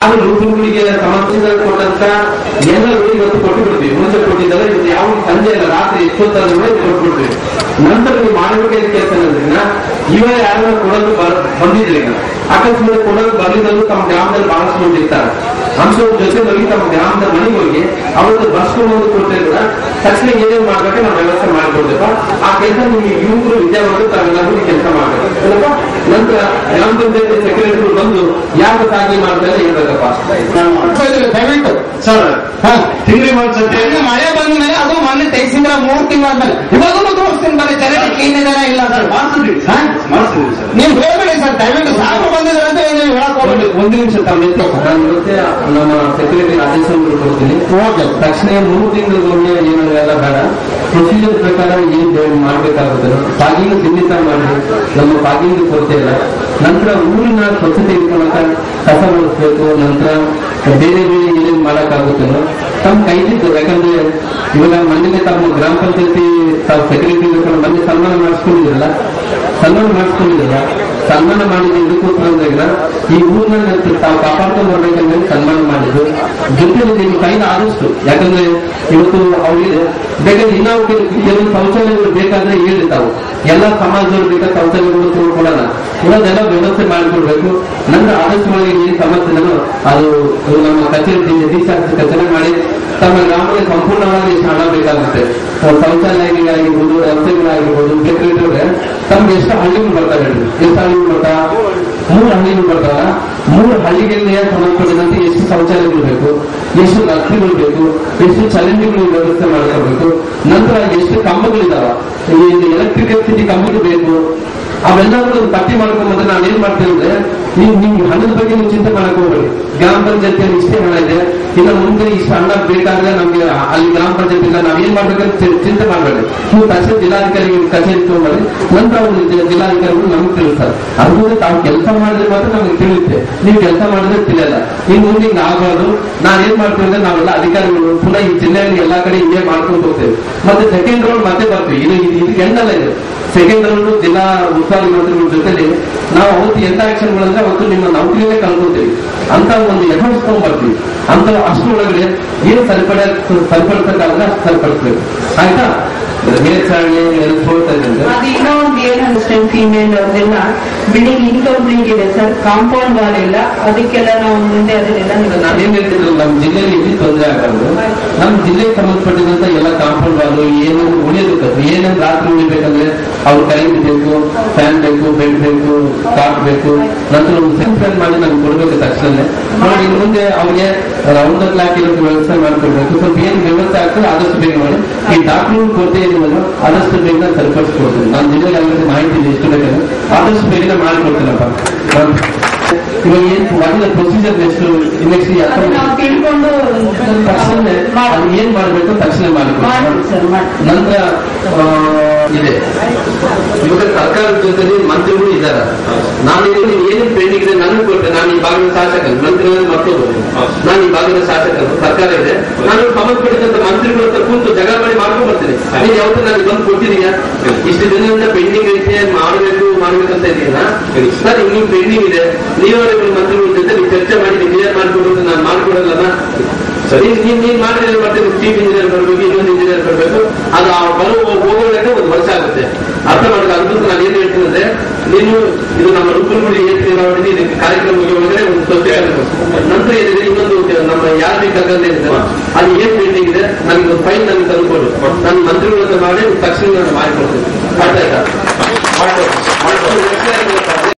ಅದು ರೂಪಗಳಿಗೆ ಸಮಸ್ಯೆ ಕೊಟ್ಟಂತ ಎಲ್ಲರೂ ಇವತ್ತು ಕೊಟ್ಟು ಬಿಡ್ತೀವಿ. ಮುಂಚೆ ಕೊಟ್ಟಿದ್ದಾರೆ, ಇವತ್ತು ಯಾವ ಸಂಜೆ ಅಲ್ಲ ರಾತ್ರಿ ಎಷ್ಟೊತ್ತಾದ್ರೂ ಕೊಟ್ಬಿಡ್ತೀವಿ. ನಂತರ ನೀವು ಮಾಡಬೇಕಾದ ಕೆಲಸ ಅನ್ನೋದ್ರಿಂದ ಇವ ಯಾರು ಕೊಡಲು ಬಂದಿದ್ರೆ ಈಗ ಅಕಸ್ಮಾತ್ ಕೊಡಲು ಬರ್ಲಿದ್ರು ತಮ್ಮ ಗ್ರಾಮದಲ್ಲಿ ಬಹಳಷ್ಟು ಮಂದಿ ಇರ್ತಾರೆ. ಅಂಶದ ಜೊತೆ ಹೋಗಿ ತಮ್ಮ ಗ್ರಾಮದ ಮನೆಗೆ ಹೋಗಿ ಅವತ್ತು ಬಸ್ಕೊಂಡು ಕೊಟ್ಟಿದ್ರೆ ತಕ್ಷಣ ಏನೇನು ಮಾಡ್ಬೇಕು ನಾವು ವ್ಯವಸ್ಥೆ ಮಾಡ್ಕೊಡ್ಬೇಕು. ಆ ಕೆಲಸ ನಿಮ್ಗೆ ಯುವಕರು ವಿದ್ಯಾವಂತರು ತಾವೆಲ್ಲರೂ ಕೆಲಸ ಮಾಡ್ಬೇಕು. ನಂತರ ಗ್ರಾಮ ಪಂಚಾಯತ್ ಸೆಕ್ರೆಟರಿ ಬಂದು ಯಾವ ಸಾಗಿ ಮಾಡ್ತಾರೆ ಹೇಳ್ಬೇಕಪ್ಪ. ದಯವಿಟ್ಟು ಸರ್ ತಿಂಗ್ರಿ ಮಾಡ್ಸತ್ತೆ ಮಳೆ ಬಂದ ಮೇಲೆ ಅದು ಮೊನ್ನೆ ತೆಗೆಸಿದ್ರ 3 ತಿಂಗಳಾದ್ಮೇಲೆ ಇವಾಗೂ ತೋರಿಸ್ತೀನಿ ಬರೀ ಚರಂಡಿ ಕ್ಲೀನ್ ಇದಾರ ಇಲ್ಲ ಸರ್ ಮಾಡ್ಸಿದ್ರಿ ನೀವು ಹೇಳ್ಬೇಡಿ ಸರ್. ದಯವಿಟ್ಟು ಸಾಕು ಬಂದಿದ್ರೆ ಅಂತ ಹೇಳಕ್ ಹೋಗ್ಬೇಡಿ. ಒಂದು ನಿಮಿಷ ತಾವು ನಾನು ಇವತ್ತೇ ನಮ್ಮ ಸೆಕ್ರೆಟರಿ ಆದೇಶ ಕೊಡ್ತೀನಿ. ತಕ್ಷಣ 3 ತಿಂಗಳಿಗೊಮ್ಮೆ ಏನು ಎಲ್ಲ ಬೇಡ, ಪ್ರೊಸೀಜರ್ ಪ್ರಕಾರ ಏನ್ ಮಾಡ್ಬೇಕಾಗುತ್ತೆ ಪಾಗಿಂಗ್ ಸಿದ್ಧತ ಮಾಡಿ ನಮ್ಮ ಪಾಗಿಂಗ್ ಕೊರತೆ ಇಲ್ಲ. ನಂತರ ಊರಿನ ಸ್ವಚ್ಛತೆ ಇಟ್ಕೊಳ್ಳಕ ಕಸ ಬಳಸ್ಬೇಕು. ನಂತರ ಬೇರೆ ಬೇರೆ ಏನೇನು ಮಾಡಕ್ಕಾಗುತ್ತೋ ತಮ್ಮ ಕೈಲಿದ್ದು. ಯಾಕಂದ್ರೆ ಇವಾಗ ಮನೆಗೆ ತಮ್ಮ ಗ್ರಾಮ ಪಂಚಾಯತಿ ತಾವು ಸೆಕ್ರೆಟರಿ ಮನೆ ಸನ್ಮಾನ ಮಾಡಿಸ್ಕೊಂಡಿದ್ರಲ್ಲ, ಸನ್ಮಾನ ಮಾಡಿದ ಇದಕ್ಕೋಸ್ಕರ ಅಂದಾಗ ಈ ಊರಿನ ತಾವು ಕಾಪಾಡ್ಕೊಂಡು ಬರ್ಬೇಕಂದ್ರೆ ಸನ್ಮಾನ ಮಾಡಿದ್ರು. ಜೊತೆಲಿ ನಿಮ್ಮ ಕೈನ ಆದಷ್ಟು, ಯಾಕಂದ್ರೆ ಇವತ್ತು ಅವ್ರಿಗೆ ಬೇಕಾದ್ರೆ ಇನ್ನೂ ಕೆಲವು ಶೌಚಾಲಯಗಳು ಬೇಕಾದ್ರೆ ಹೇಳಿ ತಾವು ಎಲ್ಲ ಸಮಾಜದವ್ರು ಬೇಕಾದ ಶೌಚಾಲಯಗಳು ಕೊಡೋಣ, ಇರೋದೆಲ್ಲ ವ್ಯವಸ್ಥೆ ಮಾಡಿಕೊಡ್ಬೇಕು. ನಂತರ ಆದಷ್ಟು ಮಾಡಿ ಏನ್ ಸಮಸ್ಯೆನೋ ಅದು ನಮ್ಮ ಕಚೇರಿ ಡಿಸಾಸ್ಟರ್ ಕಚೇರಿ ಮಾಡಿ ತಮ್ಮ ಗ್ರಾಮಕ್ಕೆ ಸಂಪೂರ್ಣವಾಗಿ ಎಷ್ಟು ಹಣ ಬೇಕಾಗುತ್ತೆ. ಶೌಚಾಲಯಗಳಾಗಿರ್ಬೋದು, ರಸ್ತೆಗಳಾಗಿರ್ಬೋದು, ಸೆಕ್ರೆಟರಿ ತಮ್ಗೆ ಎಷ್ಟು ಹಳ್ಳಿಗಳು ಬರ್ತಾರೆ ಹೇಳಿ, ಎಷ್ಟು ಹಳ್ಳಿಗಳು ಬರ್ತಾ 3 ಹಳ್ಳಿಗಳು ಬರ್ತಾವ. 3 ಹಳ್ಳಿಗಳಿಗೆ ಸಂಬಂಧಪಟ್ಟಂತೆ ಎಷ್ಟು ಶೌಚಾಲಯಗಳು ಬೇಕು, ಎಷ್ಟು ರಸ್ತೆಗಳು ಬೇಕು, ಎಷ್ಟು ಚರಂಡಿಗಳು ವ್ಯವಸ್ಥೆ ಮಾಡ್ಕೋಬೇಕು. ನಂತರ ಎಷ್ಟು ಕಂಬಗಳಿದಾವ, ಎಲೆಕ್ಟ್ರಿಸಿಟಿ ಕಂಬಗಳು ಬೇಕು, ಅವೆಲ್ಲರೂ ಪಟ್ಟಿ ಮಾಡ್ಕೊಂಡ್ಬಂದ್ರೆ ನಾವೇನ್ ಮಾಡ್ತೇವೆ ಅಂದ್ರೆ ನಿಮ್ಗೆ ಹಣದ ಬಗ್ಗೆ ನೀವು ಚಿಂತೆ ಮಾಡಕ್ ಹೋಗ್ಬೇಡಿ. ಗ್ರಾಮ ಪಂಚಾಯತಿಯಲ್ಲಿ ಇಷ್ಟೇ ಹಣ ಇದೆ, ಇನ್ನು ಮುಂದೆ ಇಷ್ಟು ಹಣ ಬೇಕಾದ್ರೆ ನಮ್ಗೆ ಅಲ್ಲಿ ಗ್ರಾಮ ಪಂಚಾಯತ್ ಇಲ್ಲ, ನಾವೇನ್ ಮಾಡ್ಬೇಕಂತ ಚಿಂತೆ ಮಾಡಬೇಡಿ. ನೀವು ತಕ್ಷಣ ಜಿಲ್ಲಾಧಿಕಾರಿ ಕಚೇರಿ ತಗೊಂಡ್ಬರಿ. ನಂತರ ಅವರು ಜಿಲ್ಲಾಧಿಕಾರಿಗಳು ನಮ್ಗೆ ತಿಳಿಸ್ತಾರೆ. ಅದ್ರ ತಾವು ಕೆಲಸ ಮಾಡಿದ್ರೆ ಮಾತ್ರ ನಮ್ಗೆ ತಿಳಿಯುತ್ತೆ, ನೀವು ಕೆಲಸ ಮಾಡಿದ್ರೆ ತಿಳಿಯಲ್ಲ. ಇನ್ನು ಮುಂದೆ ಹಿಂಗೆ ಆಗಬಾರ್ದು. ನಾವೇನ್ ಮಾಡ್ತೀವಿ ಅಂದ್ರೆ ನಾವೆಲ್ಲ ಅಧಿಕಾರಿಗಳು ಪುನಃ ಈ ಜಿಲ್ಲೆಯಲ್ಲಿ ಎಲ್ಲಾ ಕಡೆ ಹಿಂಗೆ ಮಾಡ್ಕೊಂಡು ಹೋಗ್ತೇವೆ. ಮತ್ತೆ ಸೆಕೆಂಡ್ ರೌಂಡ್ ಮತ್ತೆ ಬರ್ತೀವಿ. ಇದಕ್ಕೆ ಎಂಡಲ್ಲ ಇದೆ. ಸೆಕೆಂಡ್ ರೌಂಡ್ ಜಿಲ್ಲಾ ಉಸ್ತುವಾರಿ ಮಂತ್ರಿಗಳ ಜೊತೆಲಿ ನಾವು ಅವತ್ತು ಎಂತ ಆಕ್ಷನ್ಗಳಂದ್ರೆ ಅವತ್ತು ನಿಮ್ಮ ನೌಕರಿಯಲ್ಲೇ ಕಳ್ಕೊಳ್ತೀವಿ ಅಂತ ಒಂದು ಎಫರ್ಟ್ಸ್ ತಗೊಂಡ್ಬರ್ತೀವಿ. ಅಂತ ಅಷ್ಟು ಒಳಗಡೆ ಏನು ಸರಿಪಡಿಸಕ್ಕಾಗಲ್ಲ ಅಷ್ಟು ಸರಿಪಡಿಸ್ಬೇಕು. ಆಯ್ತಾ? ಮೇಲ್ಚಾರಣೆ ಸೋಳ್ತಾ ಇದೆ. ಅದು ಇನ್ನೂ ಒಂದು ಏನಂದ್ರೆ ಫೀಮೇಲ್ ಅವ್ರದೆಲ್ಲ ಬಿಲ್ಡಿಂಗ್ ಇನ್ಕಂಪ್ಲೀಟ್ ಇದೆ ಸರ್, ಕಾಂಪೌಂಡ್ ವಾಲ್ ಇಲ್ಲ, ಅದಕ್ಕೆಲ್ಲ ನಾವು ಮುಂದೆ ಅದನ್ನೆಲ್ಲ ನಾವೇನ್ ಹೇಳ್ತಿದ್ರು, ನಮ್ಮ ಜಿಲ್ಲೆಯಲ್ಲಿ ಇಲ್ಲಿ ತೊಂದರೆ ಆಗಬಾರ್ದು. ನಮ್ಮ ಜಿಲ್ಲೆಗೆ ಸಂಬಂಧಪಟ್ಟಿದಂತ ಎಲ್ಲ ಕಾಂಪೌಂಡ್ ವಾಲು ಏನು ಉಳಿಯೋದಕ್ಕೆ ಏನೇನು ರಾತ್ರಿ ಉಳಿಬೇಕಂದ್ರೆ ಅವ್ರು ಕರೆಂಟ್ ಬೇಕು, ಫ್ಯಾನ್ ಬೇಕು, ಬೆಡ್ ಬೇಕು, ಕಾಟ್ ಬೇಕು. ನಂತರ ಒಂದು ಸೆನ್ಸರ್ ಮಾಡಿ ನಮ್ಗೆ ಕೊಡ್ಬೇಕು ತಕ್ಷಣ ನೋಡಿ. ಇನ್ನು ಮುಂದೆ ಅವ್ರಿಗೆ ರೌಂಡ್ ಕ್ಲಾಕ್ ಇರೋದು ವ್ಯವಸ್ಥೆ ಮಾಡ್ಕೊಡ್ಬೇಕು. ಸ್ವಲ್ಪ ಏನು ವ್ಯವಸ್ಥೆ ಆಗ್ತದೆ ಆದಷ್ಟು ಬೇಗ ಮಾಡಿ. ಈ ಡಾಕ್ಟರ್ ಕೊರತೆ ಏನಿಲ್ಲ ಆದಷ್ಟು ಬೇಗ ಸರಿಪಡಿಸ್ಕೊಡ್ತೀನಿ. ನಾನು ಜಿಲ್ಲೆಗೆ ಎಲ್ಲರಿಗೂ ಮಾಹಿತಿ ಇದೆ, ಎಷ್ಟು ಬೇಕಾದ್ರೆ ಆದಷ್ಟು ಬೇಗ ಮಾಡಿಕೊಡ್ತೀನಪ್ಪ. ಇವಾಗ ಏನ್ ಮೊದಲ ಪ್ರೊಸೀಜರ್ ಎಷ್ಟು ನೆಕ್ಸ್ಟ್ ತಿಳ್ಕೊಂಡು ತಕ್ಷಣ ಅದು ಏನ್ ಮಾಡ್ಬೇಕು ತಕ್ಷಣ ಮಾಡಿಕೊಡ್ತೀನಿ. ನಂತರ ಇದೆ ಇವಾಗ ಸರ್ಕಾರದ ಜೊತೆಲಿ ಮಂತ್ರಿಗಳು ಇದ್ದಾರೆ. ನಾನು ಏನೇನು ಪೆಂಡಿಂಗ್ ಇದೆ ನನಗೆ ಕೊಟ್ಟೆ. ನಾನು ಈ ಭಾಗದ ಶಾಸಕ, ಮಂತ್ರಿಗಳು ಮತ್ತೊಬ್ಬರು, ನಾನು ಈ ಭಾಗದ ಶಾಸಕರು, ಸರ್ಕಾರ ಇದೆ. ನಾನು ಸಂಬಂಧಪಟ್ಟಿದ್ದಂತ ಮಂತ್ರಿಗಳ ಹತ್ರ ಕೂತು ಜಗಳ ಮಾಡಿ ಮಾಡ್ಕೊಂಡು ಬರ್ತೀನಿ. ನೀನು ಯಾವತ್ತೂ ನನಗೆ ಬಂದು ಕೊಟ್ಟಿದೀಯಾ? ಇಷ್ಟು ದಿನದಿಂದ ಪೆಂಡಿಂಗ್ ಐತೆ, ಮಾಡ್ಬೇಕಂತ ಇದೀನ ಸರ್. ನೀವು ಪೆಂಡಿಂಗ್ ಇದೆ, ನೀವೇ ಮಂತ್ರಿಗಳ ಜೊತೆ ನೀವು ಚರ್ಚೆ ಮಾಡಿ ಕ್ಲಿಯರ್ ಮಾಡ್ಕೊಡೋದು ನಾನು ಮಾಡ್ಕೊಡೋಲ್ಲ. ಸರಿ, ನೀನ್ ಮಾಡಿದ್ರೆ ಮತ್ತೆ ಚೀಫ್ ಇಂಜಿನಿಯರ್ ಬರ್ಬೇಕು, ಇನ್ನೊಂದು ಇಂಜಿನಿಯರ್ ಬರ್ಬೇಕು. ಅದು ಹೋಗೋದಕ್ಕೆ 1 ವರ್ಷ ಆಗುತ್ತೆ. ಅರ್ಥ ಮಾಡೋದು. ಅದಕ್ಕೆ ನಾನು ಏನ್ ಹೇಳ್ತೀನಿ ಅಂದ್ರೆ, ನೀನು ಇದು ನಮ್ಮ ರೂಪುಗುಡಿ ಏರ್ತೀವಿ ಇದಕ್ಕೆ ಕಾರ್ಯಕ್ರಮಕ್ಕೆ ಒಳಗಡೆ ಒಂದು ತೊಂದರೆ ಆಗಬೇಕು. ನಂತರ ಏನಿದೆ ಇನ್ನೊಂದು ನಮ್ಮ ಯಾರು ಬೇಕಾದ್ರೆ ಅದು ಏನ್ ಪೇಂಟಿಂಗ್ ಇದೆ ನನಗೆ ಒಂದು ಫೈಲ್ ನನಗೆ ತಂದುಕೊಡು. ನನ್ನ ಮಂತ್ರಿಗಳ ಹತ್ರ ಮಾಡಿ ತಕ್ಷಣ ನಾನು ಮಾಡಿಕೊಡ್ತೀನಿ. ಅರ್ಥ ಆಯ್ತಾ?